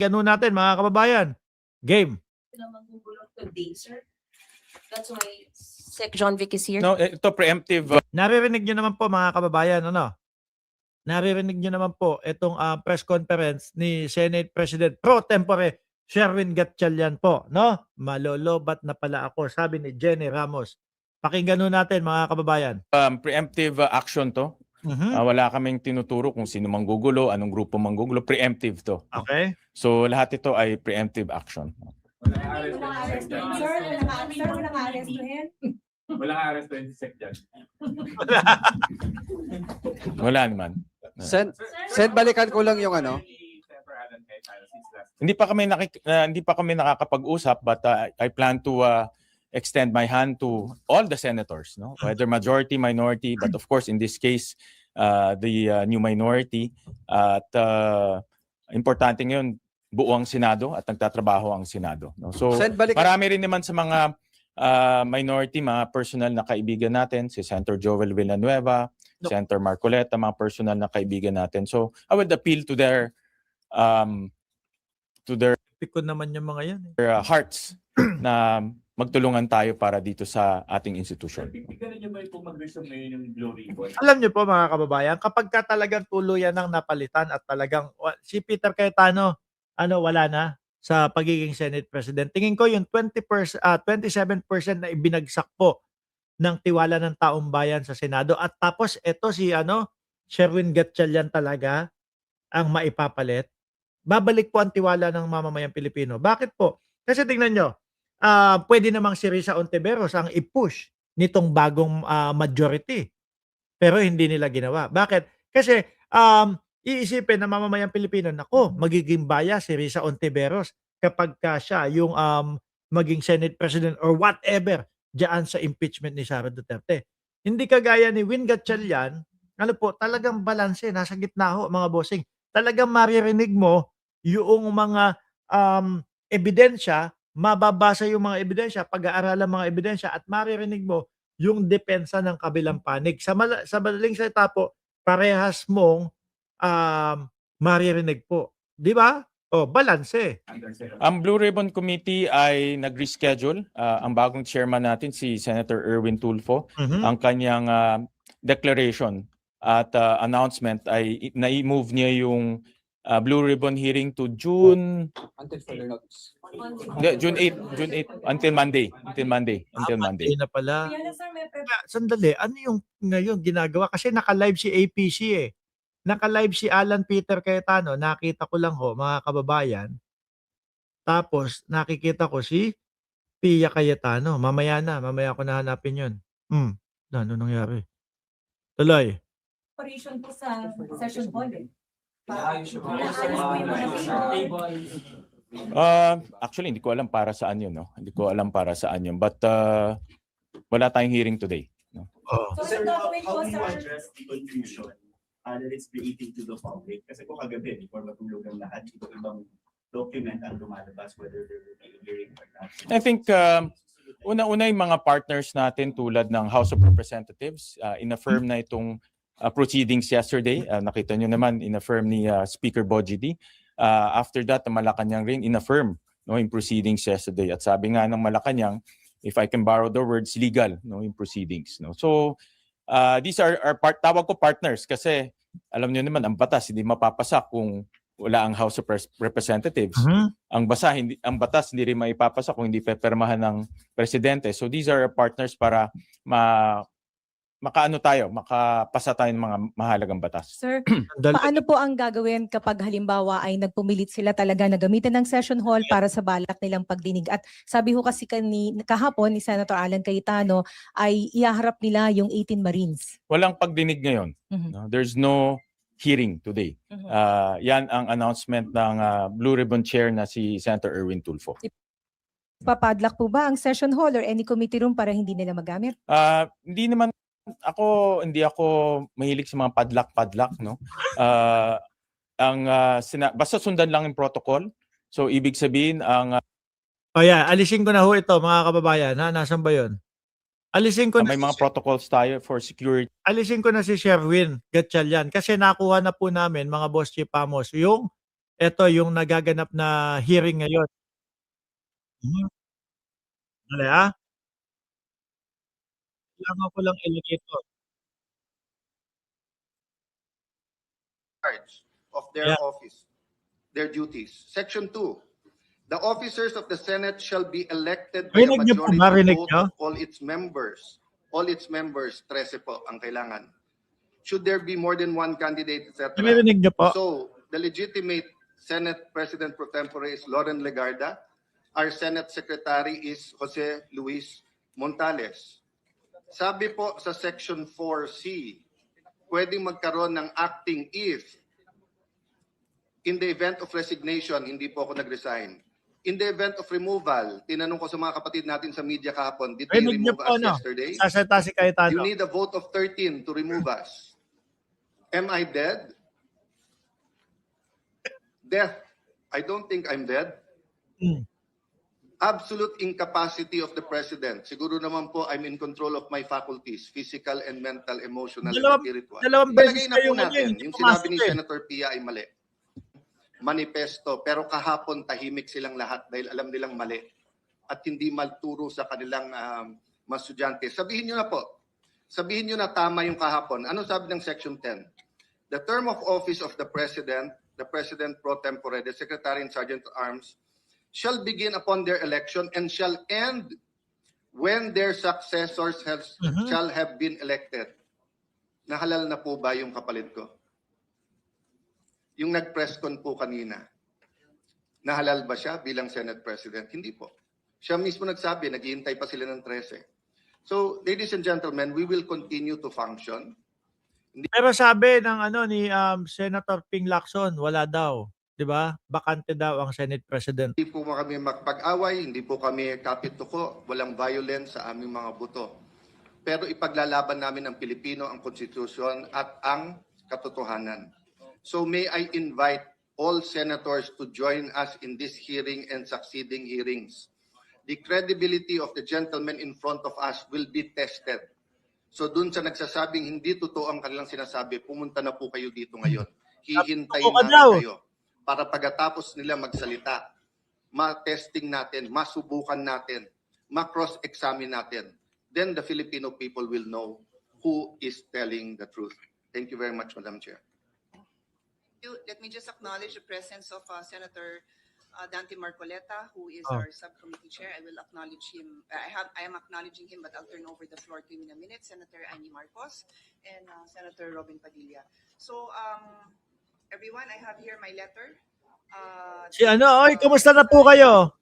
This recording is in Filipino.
Pakinggan natin mga kababayan. Game. Today, sir. That's why Sec John Vic is here. No, ito preemptive. Naririnig nyo naman po mga kababayan, ano? Naririnig nyo naman po itong press conference ni Senate President pro tempore Sherwin Gatchalian po, no? Malolobat na pala ako, sabi ni Jenny Ramos. Pakinggan natin mga kababayan. Preemptive action to. Mhm. Wala kaming tinuturo kung sino manggugulo, anong grupo manggugulo. Preemptive to. Okay? So lahat ito ay preemptive action. Walang arrestuhin si Sec Jan. Wala naman. Sen, balikan ko lang yung ano. Hindi pa kami nakakapag-usap, but I plan to extend my hand to all the senators, no? Whether majority, minority, but of course in this case the new minority, at importante ngayon buo ang Senado at nagtatrabaho ang Senado, no? So Sen, balikan. marami rin naman sa mga minority, mga personal na kaibigan natin, si Senator Joel Villanueva, Senator Marcoleta, mga personal na kaibigan natin. So I would appeal to their Pikon naman yung mga yan. hearts na magtulungan tayo para dito sa ating institution. Bigyan niyo ba yung mag-resume ngayon yung Blue Ribbon? Alam niyo po mga kababayan, kapag ka talagang tuluyan ng napalitan at talagang si Peter Cayetano, wala na sa pagiging Senate President. Tingin ko yung 27% na ibinagsak po ng tiwala ng taong bayan sa Senado. At tapos ito si Sherwin Gatchalian talaga ang maipapalit. Babalik po ang tiwala ng mamamayang Pilipino. Bakit po? Kasi tingnan nyo, pwede namang si Risa Ontiveros ang i-push nitong bagong majority. Pero hindi nila ginawa. Bakit? Kasi iisipin ng mamamayang Pilipino, nako, magiging bias si Risa Ontiveros kapag siya yung maging Senate President or whatever diyan sa impeachment ni Sara Duterte. Hindi kagaya ni Win Gatchalian, talagang balanse, nasa gitna ho mga bossing. Talagang maririnig mo yung mga ebidensya, mababasa yung mga ebidensya, pag-aaralan mga ebidensya at maririnig mo yung depensa ng kabilang panig. Sa madaling salita po, parehas mong maririnig po. Di ba? Balanse. Ang Blue Ribbon Committee ay nag-reschedule. Ang bagong chairman natin, si Senator Erwin Tulfo, ang kanyang declaration at announcement ay na-move niya yung Blue Ribbon hearing to June Until further notice. June 8 until Monday. Monday na pala. Sandali, ano yung ngayon ginagawa? Kasi naka-live si APC eh. Naka-live si Alan Peter Cayetano. Nakita ko lang ho, mga kababayan. Tapos, nakikita ko si Pia Cayetano. Mamaya ko nahanapin yun. Ano nangyari? Tuloy. Operation po sa session hall eh. Actually, hindi ko alam para saan yun, no? Hindi ko alam para saan yun. But wala tayong hearing today. No? So, Sir, ito how po do you sir. address the confusion that it's creating to the public? Kasi po kagabi, before matulog ang lahat, ibang document ang lumalabas, whether there will be a hearing or not. I think una-una yung mga partners natin tulad ng House of Representatives, in-affirm na itong proceedings yesterday. Nakita nyo naman, in-affirm ni Speaker Bogie D. After that, ang Malacanang rin, in-affirm yung proceedings yesterday. At sabi nga ng Malacanang, if I can borrow the words, legal yung proceedings. No? So, these are tawag ko partners kasi alam nyo naman, ang batas hindi mapapasa kung wala ang House of Representatives. Ang batas hindi rin maipapasa kung hindi pepermahan ng presidente. So these are partners para makapasa tayo ng mga mahalagang batas. Sir, paano po ang gagawin kapag halimbawa ay nagpumilit sila talaga na gamitin ng session hall para sa balak nilang pagdinig? At sabi ho kasi kahapon ni Senator Alan Cayetano ay ihaharap nila yung 18 Marines. Walang pagdinig ngayon. No? There's no hearing today. Yan ang announcement ng Blue Ribbon Chair na si Senator Erwin Tulfo. Papadlock po ba ang session hall or any committee room para hindi nila magamit? Hindi ako mahilig sa mga padlock, no? Basta sundan lang yung protocol. So ibig sabihin alisin ko na ho ito mga kababayan. Nasaan ba 'yon? Alisin ko na may mga protocols tayo for security. Alisin ko na si Sherwin Gatchalian kasi nakuha na po namin mga boss chief Amos yung Ito yung nagaganap na hearing ngayon. Mhm. Dali, kailangan ko lang ilagay ito. Charge of their Yeah. office, their duties. Section 2. The officers of the Senate shall be elected by a Rinig niyo po majority ba? Rinig vote niyo? of all its members. All its members, 13 po ang kailangan. Should there be more than one candidate, etc. Naririnig niyo po? So, the legitimate Senate President pro tempore is Loren Legarda. Our Senate Secretary is Jose Luis Montales. Sabi po sa Section 4C, pwedeng magkaroon ng acting if in the event of resignation, hindi po ako nag-resign. In the event of removal, tinanong ko sa mga kapatid natin sa media kahapon, did they Rinig niyo remove po, us no? yesterday? Sasalita si You Cayetano. need a vote of 13 to remove us. Am I dead? Death. I don't think I'm dead. Hmm. Absolute incapacity of the president. Siguro naman po I'm in control of my faculties, physical and mental, emotional, and spiritual. Dalawang beses Ilagay na kayo po natin. hindi Yung pumasok sinabi ni eh. Senator Pia ay mali. Manifesto. Pero kahapon tahimik silang lahat dahil alam nilang mali. At hindi magturo sa kanilang mga estudyante. Sabihin nyo na po. Sabihin nyo na tama yung kahapon. Ano sabi ng Section 10? The term of office of the President pro tempore, the Secretary and Sergeant at Arms, shall begin upon their election and shall end when their successors shall have been elected. Nahalal na po ba yung kapalit ko? Yung nag-press con po kanina, nahalal ba siya bilang Senate President? Hindi po. Siya mismo nagsabi, naghihintay pa sila ng 13. So, ladies and gentlemen, we will continue to function. Pero sabi ng ni Senator Ping Lacson, wala daw, 'di ba? Bakante daw ang Senate President. Hindi po kami makapag-away, hindi po kami kapituko, walang violence sa aming mga buto. Pero ipaglalaban namin ang Pilipino, ang konstitusyon at ang katotohanan. So may I invite all senators to join us in this hearing and succeeding hearings. The credibility of the gentlemen in front of us will be tested. So dun sa nagsasabing hindi totoo ang kanilang sinasabi, pumunta na po kayo dito ngayon. Hihintayin Totoo ka namin daw. kayo para pagkatapos nila magsalita, ma-testing natin, masubukan natin, ma-cross-examine natin. Then the Filipino people will know who is telling the truth. Thank you very much, Madam Chair. Let me just acknowledge the presence of Senator Dante Marcoleta, who is Oh. our subcommittee chair. I will acknowledge him. I am acknowledging him, but I'll turn over the floor to him in a minute. Senator Annie Marcos and Senator Robin Padilla. So, everyone, I have here my letter. Si oy, kumusta na po kayo?